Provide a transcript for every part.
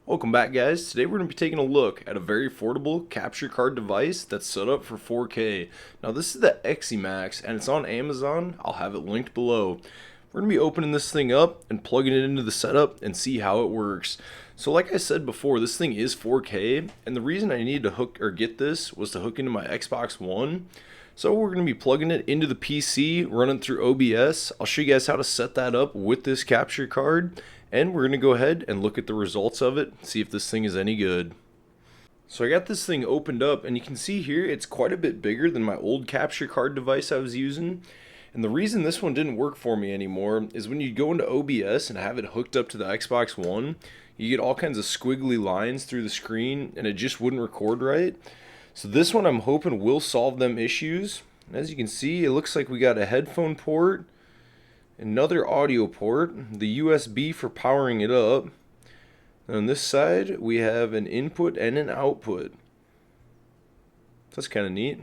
Welcome back, guys. Today we're going to be taking a look at a very affordable capture card device that's set up for 4K. Now this is the Eximax and it's on Amazon. I'll have it linked below. We're going to be opening this thing up and plugging it into the setup and see how it works. So like I said before, this thing is 4K, and the reason I needed to get this was to hook into my Xbox One. So we're going to be plugging it into the PC, running through OBS. I'll show you guys how to set that up with this capture card, and we're going to go ahead and look at the results of it, see if this thing is any good. So I got this thing opened up, and you can see here it's quite a bit bigger than my old capture card device I was using. And the reason this one didn't work for me anymore is when you go into OBS and have it hooked up to the Xbox One, you get all kinds of squiggly lines through the screen and it just wouldn't record right. So this one I'm hoping will solve them issues. And as you can see, it looks like we got a headphone port, another audio port, the USB for powering it up. And on this side, we have an input and an output. So that's kind of neat.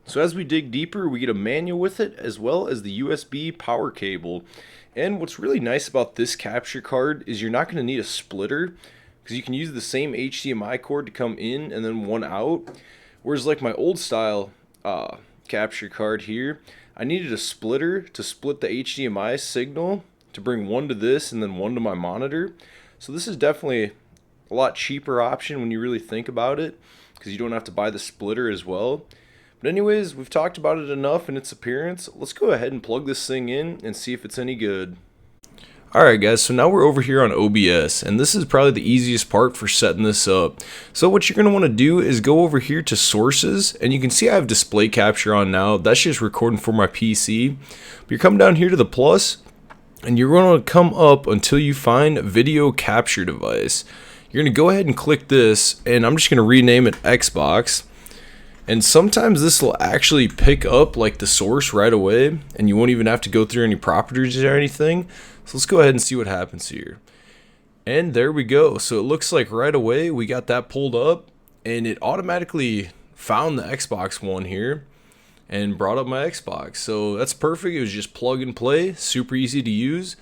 So as we dig deeper, we get a manual with it as well as the USB power cable. And what's really nice about this capture card is you're not going to need a splitter, because you can use the same HDMI cord to come in and then one out. Whereas like my old style capture card here, I needed a splitter to split the HDMI signal to bring one to this and then one to my monitor. So this is definitely a lot cheaper option when you really think about it, because you don't have to buy the splitter as well. But anyways, we've talked about it enough in its appearance. Let's go ahead and plug this thing in and see if it's any good. Alright guys, so now we're over here on OBS, and this is probably the easiest part for setting this up. So what you're going to want to do is go over here to sources, and you can see I have display capture on now. That's just recording for my PC. But you're coming down here to the plus, and you're going to come up until you find video capture device. You're going to go ahead and click this, and I'm just going to rename it Xbox. And sometimes this will actually pick up like the source right away, and you won't even have to go through any properties or anything. So let's go ahead and see what happens here. And there we go. So it looks like right away we got that pulled up, and it automatically found the Xbox One here and brought up my Xbox. So that's perfect. It was just plug and play, super easy to use.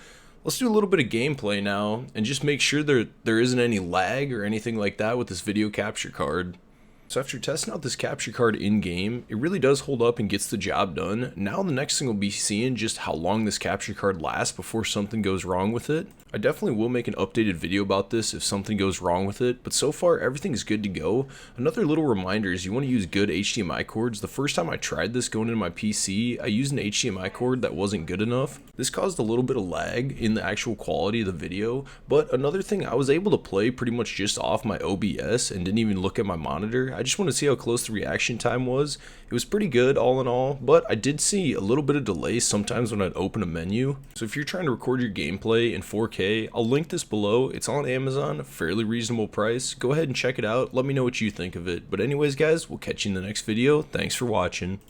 Let's do a little bit of gameplay now and just make sure there isn't any lag or anything like that with this video capture card. So after testing out this capture card in-game, it really does hold up and gets the job done. Now the next thing we'll be seeing just how long this capture card lasts before something goes wrong with it. I definitely will make an updated video about this if something goes wrong with it, but so far everything is good to go. Another little reminder is you want to use good HDMI cords. The first time I tried this going into my PC, I used an HDMI cord that wasn't good enough. This caused a little bit of lag in the actual quality of the video, but another thing, I was able to play pretty much just off my OBS and didn't even look at my monitor. I just want to see how close the reaction time was. It was pretty good all in all, but I did see a little bit of delay sometimes when I'd open a menu. So if you're trying to record your gameplay in 4K, I'll link this below. It's on Amazon, fairly reasonable price. Go ahead and check it out. Let me know what you think of it. But anyways guys, we'll catch you in the next video. Thanks for watching.